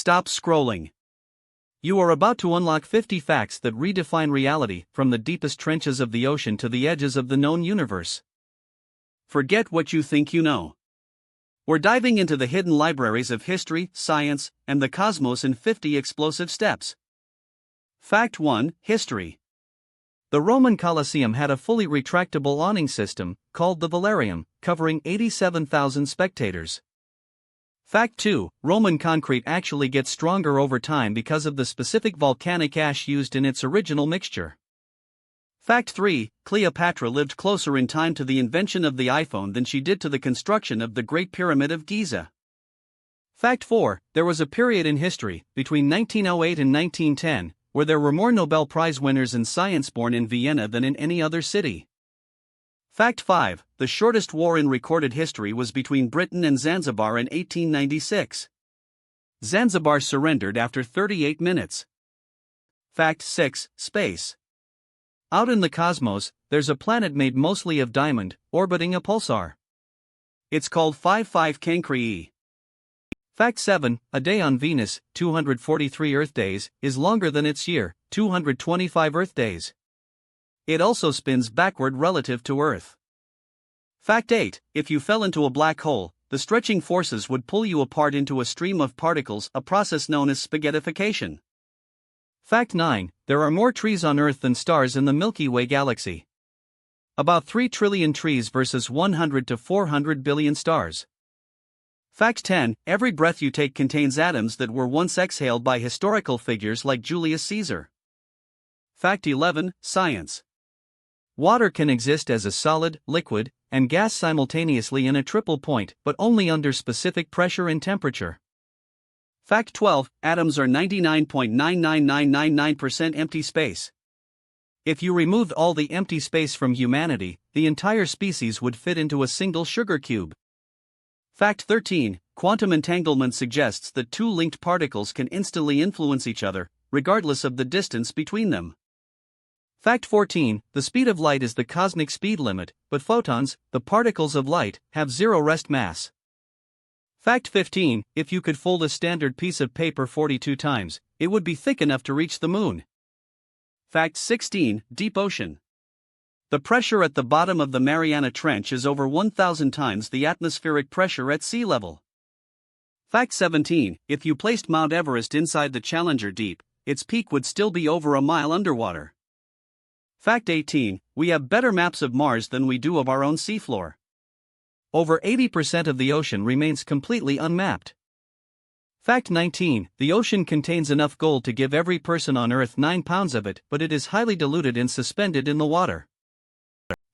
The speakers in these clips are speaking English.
Stop scrolling. You are about to unlock 50 facts that redefine reality, from the deepest trenches of the ocean to the edges of the known universe. Forget what you think you know. We're diving into the hidden libraries of history, science, and the cosmos in 50 explosive steps. Fact 1: History. The Roman Colosseum had a fully retractable awning system, called the velarium, covering 87,000 spectators. Fact 2: Roman concrete actually gets stronger over time because of the specific volcanic ash used in its original mixture. Fact 3: Cleopatra lived closer in time to the invention of the iPhone than she did to the construction of the Great Pyramid of Giza. Fact 4: There was a period in history, between 1908 and 1910, where there were more Nobel Prize winners in science born in Vienna than in any other city. Fact 5: The shortest war in recorded history was between Britain and Zanzibar in 1896. Zanzibar surrendered after 38 minutes. Fact 6: Space. Out in the cosmos, there's a planet made mostly of diamond, orbiting a pulsar. It's called 55 Cancri. Fact 7: A day on Venus, 243 Earth days, is longer than its year, 225 Earth days. It also spins backward relative to Earth. Fact 8: If you fell into a black hole, the stretching forces would pull you apart into a stream of particles, a process known as spaghettification. Fact 9: There are more trees on Earth than stars in the Milky Way galaxy. About 3 trillion trees versus 100 to 400 billion stars. Fact 10: Every breath you take contains atoms that were once exhaled by historical figures like Julius Caesar. Fact 11: Science. Water can exist as a solid, liquid, and gas simultaneously in a triple point, but only under specific pressure and temperature. Fact 12: Atoms are 99.99999% empty space. If you removed all the empty space from humanity, the entire species would fit into a single sugar cube. Fact 13: Quantum entanglement suggests that two linked particles can instantly influence each other, regardless of the distance between them. Fact 14: The speed of light is the cosmic speed limit, but photons, the particles of light, have zero rest mass. Fact 15: If you could fold a standard piece of paper 42 times, it would be thick enough to reach the moon. Fact 16: Deep ocean. The pressure at the bottom of the Mariana Trench is over 1,000 times the atmospheric pressure at sea level. Fact 17: If you placed Mount Everest inside the Challenger Deep, its peak would still be over a mile underwater. Fact 18: We have better maps of Mars than we do of our own seafloor. Over 80% of the ocean remains completely unmapped. Fact 19: The ocean contains enough gold to give every person on Earth 9 pounds of it, but it is highly diluted and suspended in the water.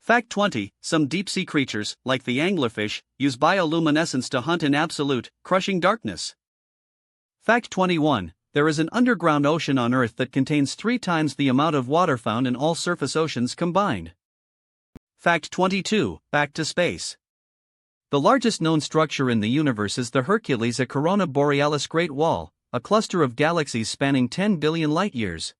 Fact 20: Some deep-sea creatures, like the anglerfish, use bioluminescence to hunt in absolute, crushing darkness. Fact 21: There is an underground ocean on Earth that contains 3 times the amount of water found in all surface oceans combined. Fact 22: Back to space. The largest known structure in the universe is the Hercules, a Corona Borealis Great Wall, a cluster of galaxies spanning 10 billion light-years.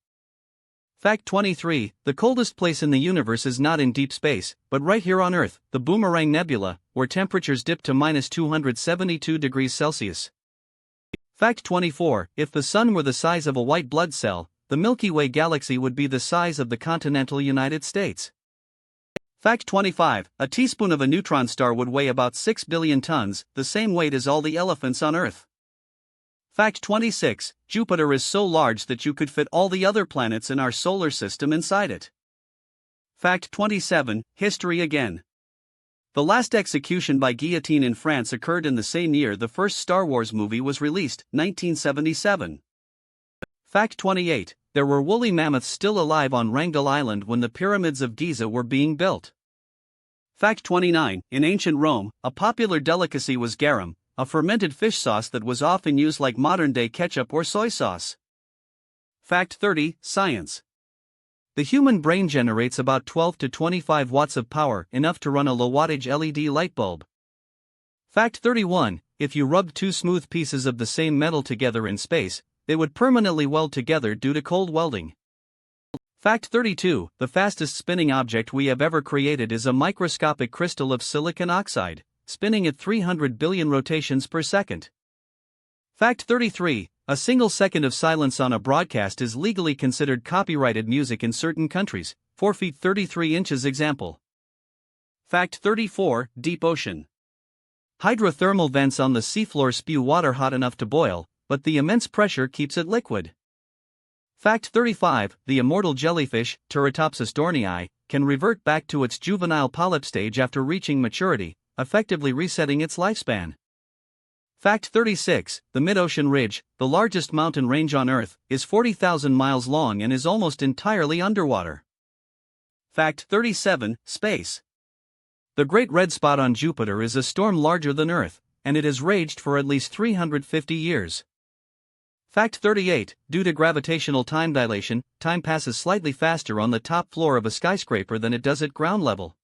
Fact 23: The coldest place in the universe is not in deep space, but right here on Earth, the Boomerang Nebula, where temperatures dip to -272 degrees Celsius. Fact 24: If the Sun were the size of a white blood cell, the Milky Way galaxy would be the size of the continental United States. Fact 25: A teaspoon of a neutron star would weigh about 6 billion tons, the same weight as all the elephants on Earth. Fact 26: Jupiter is so large that you could fit all the other planets in our solar system inside it. Fact 27: History again. The last execution by guillotine in France occurred in the same year the first Star Wars movie was released, 1977. Fact 28: There were woolly mammoths still alive on Wrangel Island when the pyramids of Giza were being built. Fact 29: In ancient Rome, a popular delicacy was garum, a fermented fish sauce that was often used like modern-day ketchup or soy sauce. Fact 30: Science. The human brain generates about 12 to 25 watts of power, enough to run a low-wattage LED light bulb. Fact 31: If you rubbed 2 smooth pieces of the same metal together in space, they would permanently weld together due to cold welding. Fact 32: The fastest spinning object we have ever created is a microscopic crystal of silicon oxide, spinning at 300 billion rotations per second. Fact 33: A single second of silence on a broadcast is legally considered copyrighted music in certain countries. 4 feet 33 inches example. Fact 34, Deep Ocean. Hydrothermal vents on the seafloor spew water hot enough to boil, but the immense pressure keeps it liquid. Fact 35, the immortal jellyfish, Turritopsis dohrnii, can revert back to its juvenile polyp stage after reaching maturity, effectively resetting its lifespan. Fact 36, the mid-ocean ridge, the largest mountain range on Earth, is 40,000 miles long and is almost entirely underwater. Fact 37, Space. The Great Red Spot on Jupiter is a storm larger than Earth, and it has raged for at least 350 years. Fact 38, due to gravitational time dilation, time passes slightly faster on the top floor of a skyscraper than it does at ground level.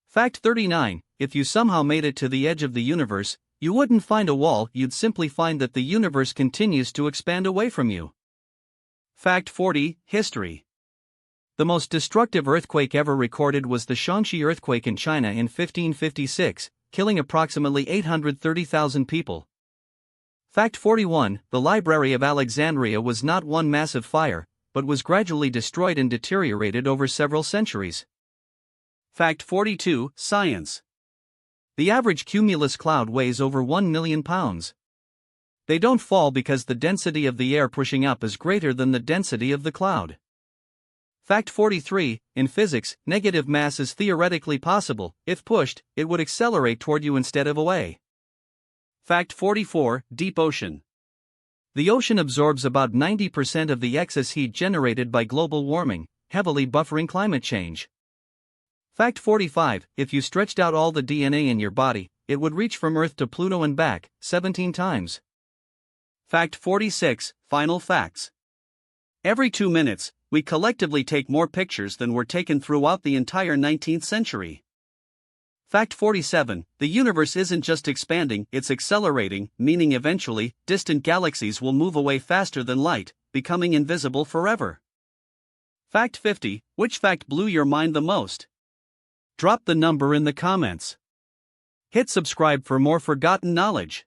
Fact 39, if you somehow made it to the edge of the universe, you wouldn't find a wall, you'd simply find that the universe continues to expand away from you. Fact 40, History. The most destructive earthquake ever recorded was the Shaanxi earthquake in China in 1556, killing approximately 830,000 people. Fact 41, the Library of Alexandria was not one massive fire, but was gradually destroyed and deteriorated over several centuries. Fact 42, Science. The average cumulus cloud weighs over 1 million pounds. They don't fall because the density of the air pushing up is greater than the density of the cloud. Fact 43, in physics, negative mass is theoretically possible. If pushed, it would accelerate toward you instead of away. Fact 44, Deep Ocean. The ocean absorbs about 90% of the excess heat generated by global warming, heavily buffering climate change. Fact 45, if you stretched out all the DNA in your body, it would reach from Earth to Pluto and back, 17 times. Fact 46, Final Facts. Every 2 minutes, we collectively take more pictures than were taken throughout the entire 19th century. Fact 47, the universe isn't just expanding, it's accelerating, meaning eventually, distant galaxies will move away faster than light, becoming invisible forever. Fact 50, which fact blew your mind the most? Drop the number in the comments. Hit subscribe for more forgotten knowledge.